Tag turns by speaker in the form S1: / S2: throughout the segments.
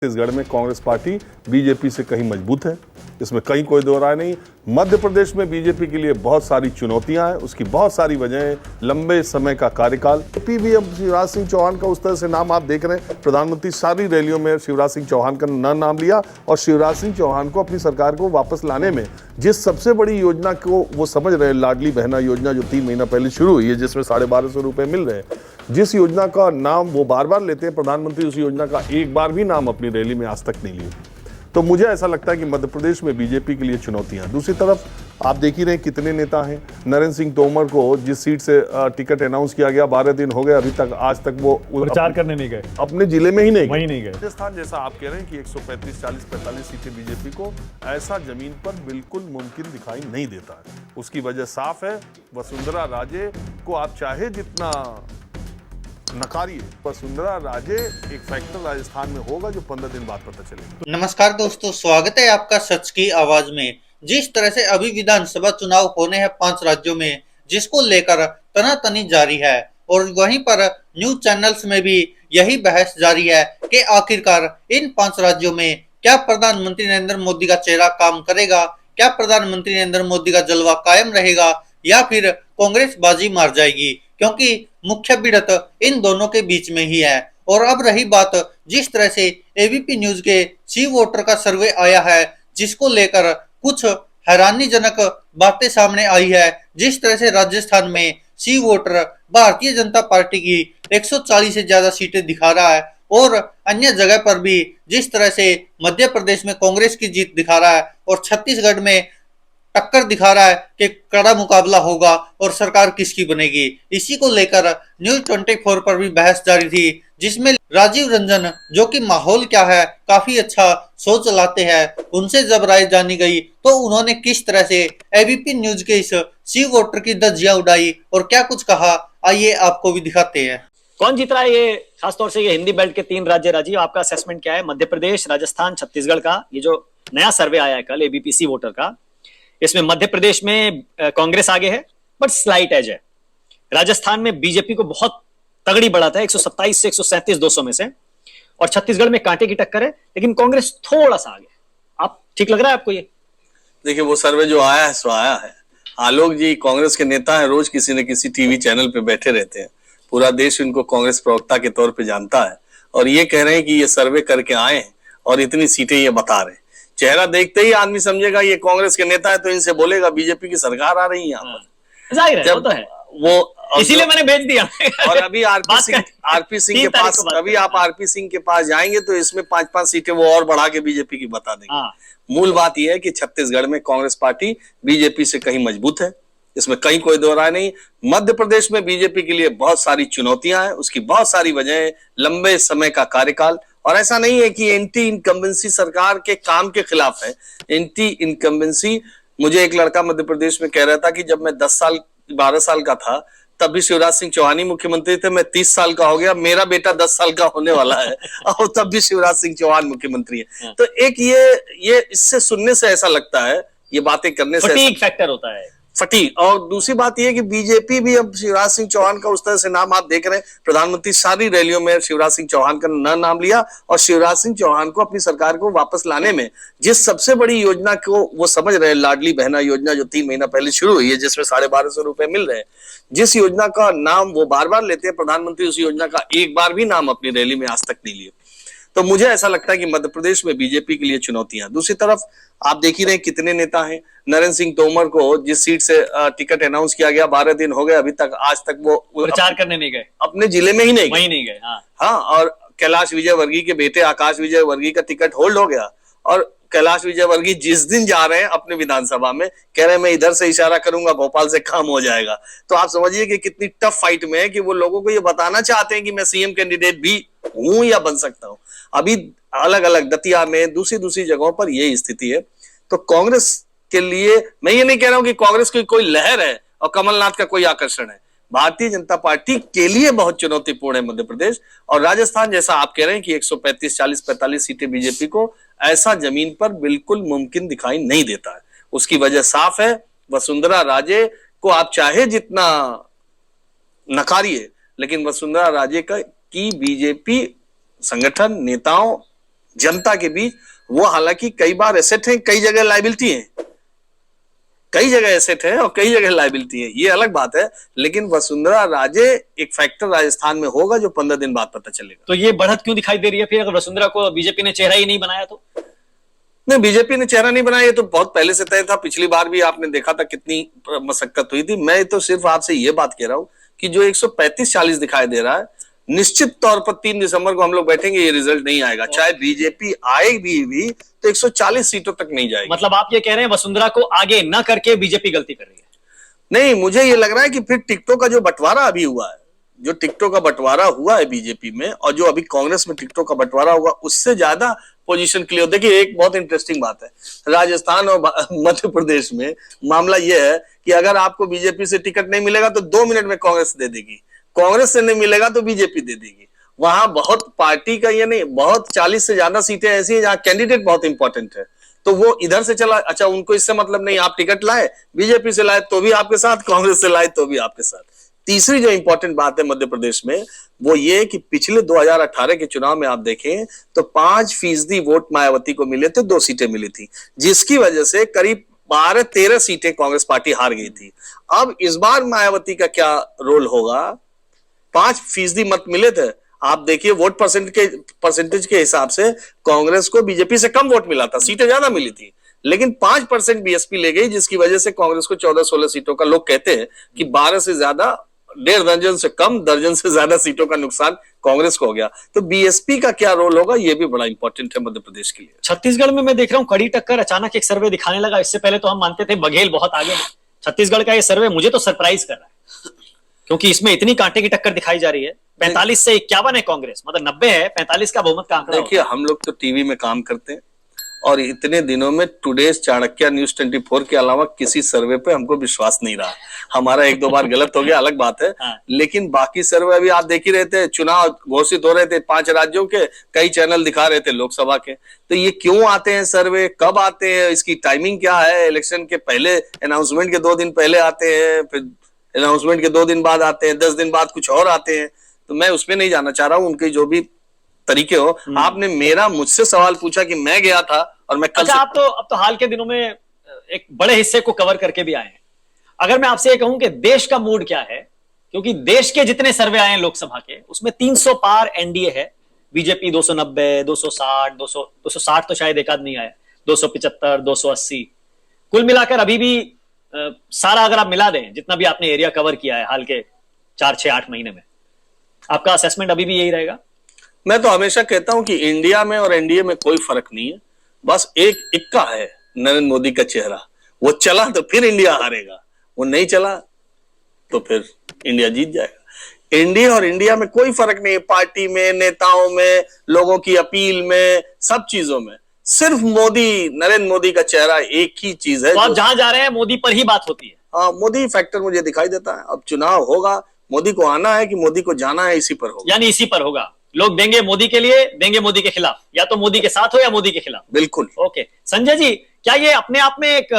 S1: छत्तीसगढ़ में Congress party BJP से कहीं मजबूत है, इसमें कहीं कोई दो राय नहीं। मध्य प्रदेश में बीजेपी के लिए बहुत सारी चुनौतियां हैं, उसकी बहुत सारी वजहें, लंबे समय का कार्यकाल। भी अब शिवराज सिंह चौहान का उस तरह से नाम आप देख रहे हैं, प्रधानमंत्री सारी रैलियों में शिवराज सिंह चौहान का नाम लिया और शिवराज सिंह चौहान को अपनी सरकार को वापस लाने में जिस सबसे बड़ी योजना को वो समझ रहे हैं, लाडली बहना योजना जो 3 महीना पहले शुरू हुई है, जिसमें 1250 रुपए मिल रहे हैं, जिस योजना का नाम वो बार बार लेते हैं, प्रधानमंत्री उस योजना का एक बार भी नाम अपनी रैली में आज तक नहीं लिए। तो मुझे ऐसा लगता है कि मध्य प्रदेश में बीजेपी के लिए चुनौतियां। दूसरी तरफ आप देख ही रहे हैं कितने नेता हैं। नरेंद्र सिंह तोमर को जिस सीट से टिकट अनाउंस किया गया, 12 दिन हो गए, अभी तक आज तक वो
S2: प्रचार करने नहीं गए,
S1: अपने जिले में ही नहीं
S2: गए।
S1: राजस्थान जैसा आप कह रहे हैं कि 135, 40, 45 सीटें बीजेपी को, ऐसा जमीन पर बिल्कुल मुमकिन दिखाई नहीं देता है। उसकी वजह साफ है, वसुंधरा राजे को आप चाहे जितना नकारिए, वसुंधरा राजे एक फैक्टर राजस्थान में होगा जो 15 दिन बाद पता चलेगा।
S3: नमस्कार दोस्तों, स्वागत है आपका सच की आवाज में। जिस तरह से अभी विधानसभा चुनाव होने हैं 5 राज्यों में, जिसको लेकर तनातनी जारी है, और वहीं पर न्यूज चैनल्स में भी यही बहस जारी है कि आखिरकार इन 5 राज्यों में क्या प्रधानमंत्री नरेंद्र मोदी का चेहरा काम करेगा, क्या प्रधानमंत्री नरेंद्र मोदी का जलवा कायम रहेगा या फिर कांग्रेस बाजी मार जाएगी, क्योंकि मुख्य भिड़त इन दोनों के बीच में ही है। और अब रही बात जिस तरह से एबीपी न्यूज के सी वोटर का सर्वे आया है, जिसको लेकर कुछ हैरानीजनक बातें सामने आई है। जिस तरह से राजस्थान में सी वोटर भारतीय जनता पार्टी की 140 से ज्यादा सीटें दिखा रहा है, और अन्य जगह पर भी जिस तरह से मध्य प्रदेश में कांग्रेस की जीत दिखा रहा है और छत्तीसगढ़ में टक्कर दिखा रहा है कि कड़ा मुकाबला होगा और सरकार किसकी बनेगी। इसी को लेकर न्यूज 24 पर भी बहस जारी थी, जिसमें राजीव रंजन, जो कि माहौल क्या है काफी अच्छा शो चलाते हैं, उनसे जब राय जानी गई तो उन्होंने किस तरह से एबीपी न्यूज के इस सी वोटर की धज्जियां उड़ाई और क्या कुछ कहा, आइए आपको भी दिखाते हैं।
S4: कौन जीत रहा है ये, खासतौर से ये हिंदी बेल्ट के 3 राज्य। राजीव, आपका असेसमेंट क्या है? मध्य प्रदेश, राजस्थान, छत्तीसगढ़ का ये जो नया सर्वे आया है कल एबीपी सी वोटर का, इसमें मध्य प्रदेश में कांग्रेस आगे है बट स्लाइट एज है। राजस्थान में बीजेपी को बहुत तगड़ी बढ़त है, 127 से 137 200 में से, और छत्तीसगढ़ में कांटे की टक्कर है, लेकिन कांग्रेस थोड़ा सा आगे। आप ठीक लग रहा है आपको ये?
S5: देखिए, वो सर्वे जो आया है सो आया है। आलोक जी कांग्रेस के नेता हैं, रोज किसी न किसी टीवी चैनल पे बैठे रहते हैं, पूरा देश इनको कांग्रेस प्रवक्ता के तौर पे जानता है, और ये कह रहे हैं कि ये सर्वे करके आए हैं और इतनी सीटें ये बता रहे हैं। चेहरा देखते ही आदमी समझेगा ये कांग्रेस के नेता है, तो इनसे बोलेगा बीजेपी की सरकार आ रही है यहाँ पर।
S4: जाहिर है, वो तो है, वो इसीलिए मैंने भेज दिया।
S5: और अभी आरपी सिंह के पास, अभी आप आरपी सिंह के पास जाएंगे तो इसमें 5-5 सीटें वो और बढ़ा के बीजेपी की बता देंगे। मूल बात यह है कि छत्तीसगढ़ में कांग्रेस पार्टी बीजेपी से कहीं मजबूत है, इसमें कहीं कोई दो राय नहीं। मध्य प्रदेश में बीजेपी के लिए बहुत सारी चुनौतियां हैं, उसकी बहुत सारी वजहें, लंबे समय का कार्यकाल, और ऐसा नहीं है कि एंटी इनकम्बेंसी सरकार के काम के खिलाफ है। एंटी इनकम्बेंसी, मुझे एक लड़का मध्य प्रदेश में कह रहा था कि जब मैं 12 साल का था तब भी शिवराज सिंह चौहान ही मुख्यमंत्री थे, मैं 30 साल का हो गया, मेरा बेटा 10 साल का होने वाला है और तब भी शिवराज सिंह चौहान मुख्यमंत्री है। तो एक ये इससे सुनने से ऐसा लगता है, ये बातें करने से
S4: फटीग फैक्टर होता है,
S5: फटीग। और दूसरी बात यह है कि बीजेपी भी अब शिवराज सिंह चौहान का उस तरह से नाम आप देख रहे हैं, प्रधानमंत्री सारी रैलियों में शिवराज सिंह चौहान का नाम लिया और शिवराज सिंह चौहान को अपनी सरकार को वापस लाने में जिस सबसे बड़ी योजना को वो समझ रहे हैं, लाडली बहना योजना जो 3 महीना पहले शुरू हुई है, जिसमें 1250 रुपए मिल रहे हैं, जिस योजना का नाम वो बार बार लेते हैं, प्रधानमंत्री उस योजना का एक बार भी नाम अपनी रैली में आज तक नहीं लिए। तो मुझे ऐसा लगता है कि मध्य प्रदेश में बीजेपी के लिए चुनौतियां। दूसरी तरफ आप देख ही रहे हैं कितने नेता हैं। नरेंद्र सिंह तोमर को जिस सीट से टिकट अनाउंस किया गया, 12 दिन हो गए, अभी तक आज तक वो
S4: प्रचार करने नहीं गए,
S5: अपने जिले में ही नहीं
S4: गए।
S5: हाँ, और कैलाश विजयवर्गीय के बेटे आकाश विजयवर्गीय का टिकट होल्ड हो गया, और कैलाश विजयवर्गीय जिस दिन जा रहे हैं अपने विधानसभा में, कह रहे हैं मैं इधर से इशारा करूंगा भोपाल से काम हो जाएगा। तो आप समझिए कि कितनी टफ फाइट में है कि वो लोगों को ये बताना चाहते हैं कि मैं सीएम कैंडिडेट भी हूं या बन सकता हूं। अभी अलग अलग दतिया में, दूसरी जगहों पर यही स्थिति है। तो कांग्रेस के लिए मैं ये नहीं कह रहा हूं कि कांग्रेस की कोई लहर है और कमलनाथ का कोई आकर्षण है। भारतीय जनता पार्टी के लिए बहुत चुनौतीपूर्ण है मध्य प्रदेश, और राजस्थान जैसा आप कह रहे हैं कि 135, 40, 45 सीटें बीजेपी को, ऐसा जमीन पर बिल्कुल मुमकिन दिखाई नहीं देता है। उसकी वजह साफ है, वसुंधरा राजे को आप चाहे जितना नकारिए, लेकिन वसुंधरा राजे की बीजेपी संगठन, नेताओं जनता के बीच। वो हालांकि कई बार एसेट है, कई जगह लायबिलिटी है, कई जगह एसेट है और कई जगह लायबिलिटी है, ये अलग बात है। लेकिन वसुंधरा राजे एक फैक्टर राजस्थान में होगा जो 15 दिन बाद पता चलेगा।
S4: तो ये बढ़त क्यों दिखाई दे रही है फिर, अगर वसुंधरा को बीजेपी ने चेहरा ही नहीं बनाया तो?
S5: नहीं, बीजेपी ने चेहरा नहीं बनाया, ये तो बहुत पहले से तय था। पिछली बार भी आपने देखा था कितनी मशक्कत हुई थी। मैं तो सिर्फ आपसे ये बात कह रहा हूं कि जो 135-40 दिखाई दे रहा है, निश्चित तौर पर 3 दिसंबर को हम लोग बैठेंगे, ये रिजल्ट नहीं आएगा। चाहे बीजेपी आएगी भी तो 140 सीटों तक नहीं जाएगी।
S4: मतलब आप ये कह रहे हैं वसुंधरा को आगे न करके बीजेपी गलती कर रही है?
S5: नहीं, मुझे ये लग रहा है कि फिर टिकटों का जो बंटवारा अभी हुआ है, जो टिकटों का बंटवारा हुआ है बीजेपी में, और जो अभी कांग्रेस में टिकटों का बंटवारा होगा, उससे ज्यादा पोजीशन क्लियर। देखिए, एक बहुत इंटरेस्टिंग बात है, राजस्थान और मध्य प्रदेश में मामला यह है कि अगर आपको बीजेपी से टिकट नहीं मिलेगा तो 2 मिनट में कांग्रेस दे देगी, कांग्रेस से नहीं मिलेगा तो बीजेपी दे देगी। वहां बहुत पार्टी का ये नहीं, बहुत 40 से ज्यादा सीटें ऐसी हैं जहां कैंडिडेट बहुत इंपॉर्टेंट है, तो वो इधर से चला। अच्छा, उनको इससे मतलब नहीं, आप टिकट लाए, बीजेपी से लाए तो भी आपके साथ, कांग्रेस से लाए तो भी आपके साथ। तीसरी जो इंपॉर्टेंट बात है मध्य प्रदेश में, वो ये कि पिछले 2018 के चुनाव में आप देखें तो 5% वोट मायावती को मिले थे, 2 सीटें मिली थी, जिसकी वजह से करीब 12-13 सीटें कांग्रेस पार्टी हार गई थी। अब इस बार मायावती का क्या रोल होगा? 5% मत मिले थे, आप देखिए वोट परसेंटेज के हिसाब से कांग्रेस को बीजेपी से कम वोट मिला था, सीटें ज्यादा मिली थी, लेकिन 5% बीएसपी ले गई, जिसकी वजह से कांग्रेस को 14-16 सीटों का, लोग कहते हैं कि 12 से ज्यादा, 1.5 दर्जन से कम, दर्जन से ज्यादा सीटों का नुकसान कांग्रेस को हो गया। तो बीएसपी का क्या रोल होगा, यह भी बड़ा इंपॉर्टेंट है मध्य प्रदेश के लिए।
S4: छत्तीसगढ़ में मैं देख रहा हूं कड़ी टक्कर, अचानक एक सर्वे दिखाने लगा। इससे पहले तो हम मानते थे बघेल बहुत आगे। छत्तीसगढ़ का ये सर्वे मुझे तो सरप्राइज कर रहा है, क्योंकि इसमें इतनी कांटे की टक्कर दिखाई जा रही है। 45 से 51 है कांग्रेस, मतलब 90 है, 45 का बहुमत का आंकड़ा।
S5: देखिए, हम लोग तो टीवी में काम करते हैं और इतने दिनों में टुडेज, चाणक्य, न्यूज 24 के अलावा किसी सर्वे पे हमको विश्वास नहीं रहा। हमारा 1-2 बार गलत हो गया, अलग बात है, लेकिन बाकी सर्वे अभी आप देख ही रहे थे, चुनाव घोषित हो रहे थे 5 राज्यों के, कई चैनल दिखा रहे थे लोकसभा के। तो ये क्यों आते हैं सर्वे, कब आते हैं, इसकी टाइमिंग क्या है? इलेक्शन के पहले, अनाउंसमेंट के 2 दिन पहले आते हैं, फिर अनाउंसमेंट के 2 दिन बाद आते हैं, 10 दिन बाद कुछ और आते हैं। तो मैं उसमें नहीं जाना चाह रहा हूं, उनके जो भी तरीके हो। आपने मुझसे सवाल पूछा कि मैं गया था और मैं कल।
S4: अच्छा, आप तो अब तो हाल के दिनों में एक बड़े हिस्से को कवर करके भी आए हैं। अगर मैं आपसे ये कहूं कि देश का मूड क्या है, क्योंकि देश के जितने सर्वे आए हैं लोकसभा के, उसमें 300 पार एनडीए है, बीजेपी 290, 260, 260 तो शायद एक आध नहीं आया, 275, 280, कुल मिलाकर अभी भी सारा अगर आप मिला दें, जितना भी आपने एरिया कवर किया है हाल के 4, 6, 8 महीने में, आपका असेसमेंट अभी भी यही रहेगा?
S5: मैं तो हमेशा कहता हूं कि इंडिया में और एनडीए में कोई फर्क नहीं है, बस एक इक्का है, नरेंद्र मोदी का चेहरा। वो चला तो फिर इंडिया हारेगा, वो नहीं चला तो फिर इंडिया जीत जाएगा। इंडिया और इंडिया में कोई फर्क नहीं है, पार्टी में, नेताओं में, लोगों की अपील में, सब चीजों में। सिर्फ मोदी, नरेंद्र मोदी का चेहरा एक ही चीज है।
S4: तो आप जहां जा रहे हैं मोदी पर ही बात होती है?
S5: हाँ, मोदी फैक्टर मुझे दिखाई देता है। अब चुनाव होगा, मोदी को आना है कि मोदी को जाना है, इसी पर होगा।
S4: यानी इसी पर होगा, लोग देंगे मोदी के लिए, देंगे मोदी के खिलाफ, या तो मोदी के साथ हो या मोदी के खिलाफ।
S5: बिल्कुल।
S4: ओके संजय जी, क्या ये अपने आप में एक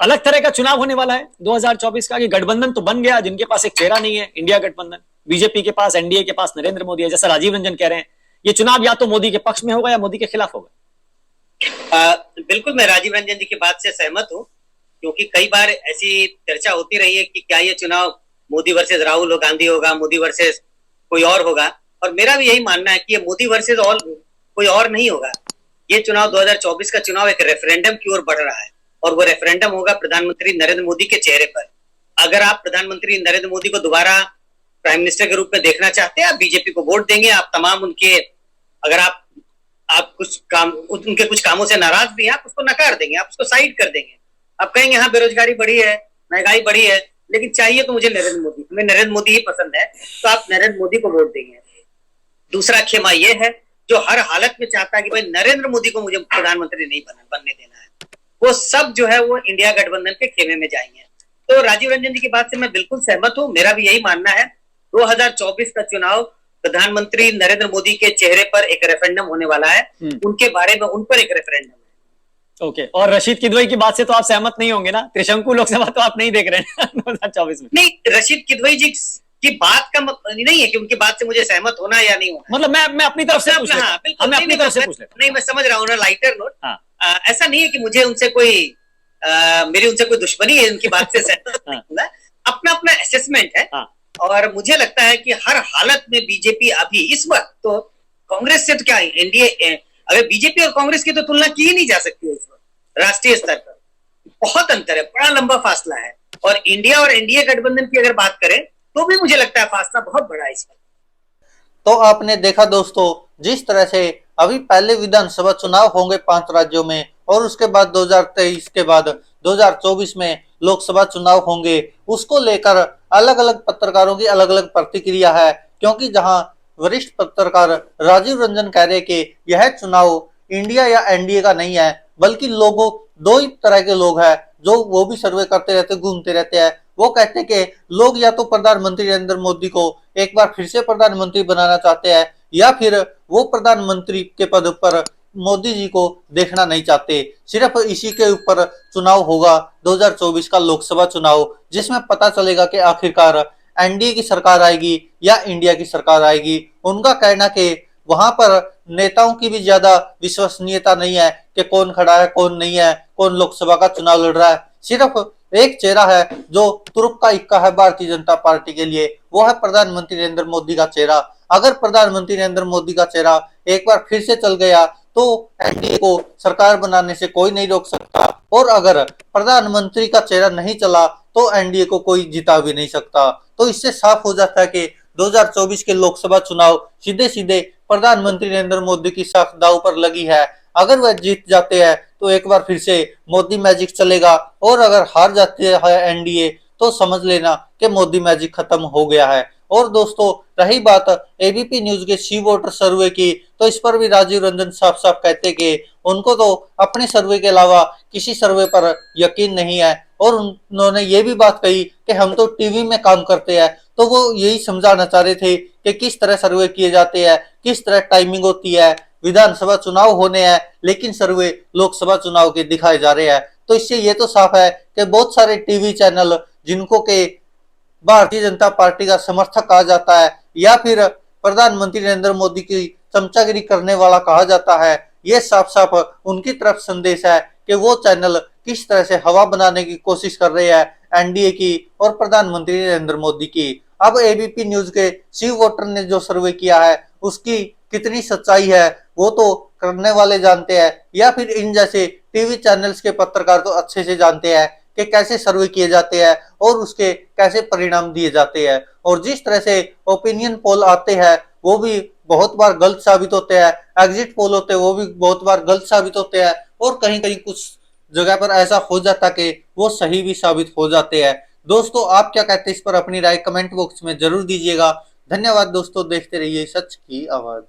S4: अलग तरह का चुनाव होने वाला है 2024 का? कि गठबंधन तो बन गया, जिनके पास एक चेहरा नहीं है, इंडिया गठबंधन, बीजेपी के पास, एनडीए के पास नरेंद्र मोदी है, जैसा राजीव रंजन कह रहे हैं, ये चुनाव या तो मोदी के पक्ष में होगा या मोदी के खिलाफ होगा?
S2: बिल्कुल, मैं राजीव रंजन जी की बात से सहमत हूं, क्योंकि कई बार ऐसी चर्चा होती रही है कि क्या ये चुनाव मोदी वर्सेस राहुल गांधी होगा, मोदी वर्सेस कोई और होगा, और मेरा भी यही मानना है कि ये मोदी वर्सेस ऑल कोई और नहीं होगा। ये चुनाव 2024 का चुनाव एक रेफरेंडम की ओर बढ़ रहा है, और वो रेफरेंडम होगा प्रधानमंत्री नरेंद्र मोदी के चेहरे पर। अगर आप प्रधानमंत्री नरेंद्र मोदी को दोबारा प्राइम मिनिस्टर के रूप में देखना चाहते हैं, आप बीजेपी को वोट देंगे। आप तमाम उनके, अगर आप कुछ काम, उनके कुछ कामों से नाराज भी हैं, आप उसको नकार देंगे, आप उसको साइड कर देंगे। आप कहेंगे हाँ बेरोजगारी बढ़ी है, महंगाई बढ़ी है, लेकिन चाहिए तो मुझे नरेंद्र मोदी, हमें नरेंद्र मोदी ही पसंद है, तो आप नरेंद्र मोदी को वोट देंगे। दूसरा खेमा ये है जो हर हालत में चाहता है कि भाई नरेंद्र मोदी को मुझे प्रधानमंत्री नहीं बनने देना है, वो सब जो है वो इंडिया गठबंधन के खेमे में जाएंगे। तो राजीव रंजन जी की बात से मैं बिल्कुल सहमत हूं। मेरा भी यही मानना है, 2024 का चुनाव प्रधानमंत्री नरेंद्र मोदी के चेहरे पर एक रेफरेंडम होने वाला है, उनके बारे में, उन पर एक रेफरेंडम है।
S4: ओके, और रशीद किदवई की बात से तो आप सहमत नहीं होंगे ना? त्रिशंकु लोकसभा तो आप नहीं देख रहे हैं 2024 में?
S2: नहीं, रशीद किदवई जी कि बात का नहीं है कि उनकी बात से मुझे सहमत होना या नहीं होना।
S4: मतलब मैं अपनी तरफ से पूछ लेता
S2: हाँ,
S4: हूं।
S2: बिल्कुल,
S4: मैं अपनी तरफ से पूछ लेता हूं।
S2: नहीं, मैं समझ रहा हूँ ना, लाइटर नोट।
S4: हाँ।
S2: ऐसा नहीं है कि मुझे उनसे कोई मेरी उनसे कोई दुश्मनी है, उनकी बात से सहमत नहीं हूं। अपना अपना असेसमेंट है।
S4: हाँ।
S2: और मुझे लगता है कि हर हालत में बीजेपी अभी इस वक्त तो कांग्रेस से तो क्या है, एनडीए, अगर बीजेपी और कांग्रेस की तो तुलना की ही नहीं जा सकती इस वक्त राष्ट्रीय स्तर पर। बहुत अंतर है, बड़ा लंबा फासला है। और इंडिया और एनडीए गठबंधन की अगर बात करें तो भी मुझे लगता है फासला बहुत बड़ा है इस वक्त।
S3: तो आपने देखा दोस्तों, जिस तरह से अभी पहले विधानसभा चुनाव होंगे 5 राज्यों में, और उसके बाद 2023 के बाद 2024 में लोकसभा चुनाव होंगे, उसको लेकर अलग अलग पत्रकारों की अलग अलग प्रतिक्रिया है। क्योंकि जहां वरिष्ठ पत्रकार राजीव रंजन कह रहे कि यह चुनाव इंडिया या एनडीए का नहीं है, बल्कि लोगों, दो ही तरह के लोग हैं जो वो भी सर्वे करते रहते, घूमते रहते हैं। वो कहते कि लोग या तो प्रधानमंत्री नरेंद्र मोदी को एक बार फिर से प्रधानमंत्री बनाना चाहते हैं, या फिर वो प्रधानमंत्री के पद पर मोदी जी को देखना नहीं चाहते। सिर्फ इसी के ऊपर चुनाव होगा 2024 का लोकसभा चुनाव, जिसमें पता चलेगा कि आखिरकार एनडीए की सरकार आएगी या इंडिया की सरकार आएगी। उनका कहना कि वहां पर नेताओं की भी ज्यादा विश्वसनीयता नहीं है कि कौन खड़ा है कौन नहीं है, कौन लोकसभा का चुनाव लड़ रहा है। सिर्फ एक चेहरा है जो तुरुप का इक्का है भारतीय जनता पार्टी के लिए, वो है प्रधानमंत्री नरेंद्र मोदी का चेहरा। अगर प्रधानमंत्री नरेंद्र मोदी का चेहरा एक बार फिर से चल गया तो एनडीए को सरकार बनाने से कोई नहीं रोक सकता, और अगर प्रधानमंत्री का चेहरा नहीं चला तो एनडीए को कोई जिता भी नहीं सकता। तो इससे साफ हो जाता है कि 2024 के लोकसभा चुनाव सीधे सीधे प्रधानमंत्री नरेंद्र मोदी की साख दांव पर लगी है। अगर वह जीत जाते हैं तो एक बार फिर से मोदी मैजिक चलेगा, और अगर हार जाते हैं एनडीए तो समझ लेना कि मोदी मैजिक खत्म हो गया है। और दोस्तों, रही बात एबीपी न्यूज के सी वोटर सर्वे की, तो इस पर भी राजीव रंजन साफ साफ कहते कि उनको तो अपने सर्वे के अलावा किसी सर्वे पर यकीन नहीं है। और उन्होंने ये भी बात कही कि हम तो टीवी में काम करते हैं, तो वो यही समझाना चाह रहे थे कि किस तरह सर्वे किए जाते हैं, किस तरह टाइमिंग होती है। विधानसभा चुनाव होने हैं लेकिन सर्वे लोकसभा चुनाव के दिखाए जा रहे हैं। तो इससे ये तो साफ है कि बहुत सारे टीवी चैनल जिनको के भारतीय जनता पार्टी का समर्थक कहा जाता है, या फिर प्रधानमंत्री नरेंद्र मोदी की चमचागिरी करने वाला कहा जाता है, ये साफ साफ उनकी तरफ संदेश है कि वो चैनल किस तरह से हवा बनाने की कोशिश कर रहे हैं एनडीए की और प्रधानमंत्री नरेंद्र मोदी की। अब एबीपी न्यूज के सी वोटर ने जो सर्वे किया है उसकी कितनी सच्चाई है वो तो करने वाले जानते हैं, या फिर इन जैसे टीवी चैनल्स के पत्रकार तो अच्छे से जानते हैं कि कैसे सर्वे किए जाते हैं और उसके कैसे परिणाम दिए जाते हैं। और जिस तरह से ओपिनियन पोल आते हैं वो भी बहुत बार गलत साबित होते हैं, एग्जिट पोल होते हैं वो भी बहुत बार गलत साबित होते हैं, और कहीं कहीं कुछ जगह पर ऐसा हो जाता है कि वो सही भी साबित हो जाते हैं। दोस्तों, आप क्या कहते हैं इस पर अपनी राय कमेंट बॉक्स में जरूर दीजिएगा। धन्यवाद दोस्तों, देखते रहिए सच की आवाज।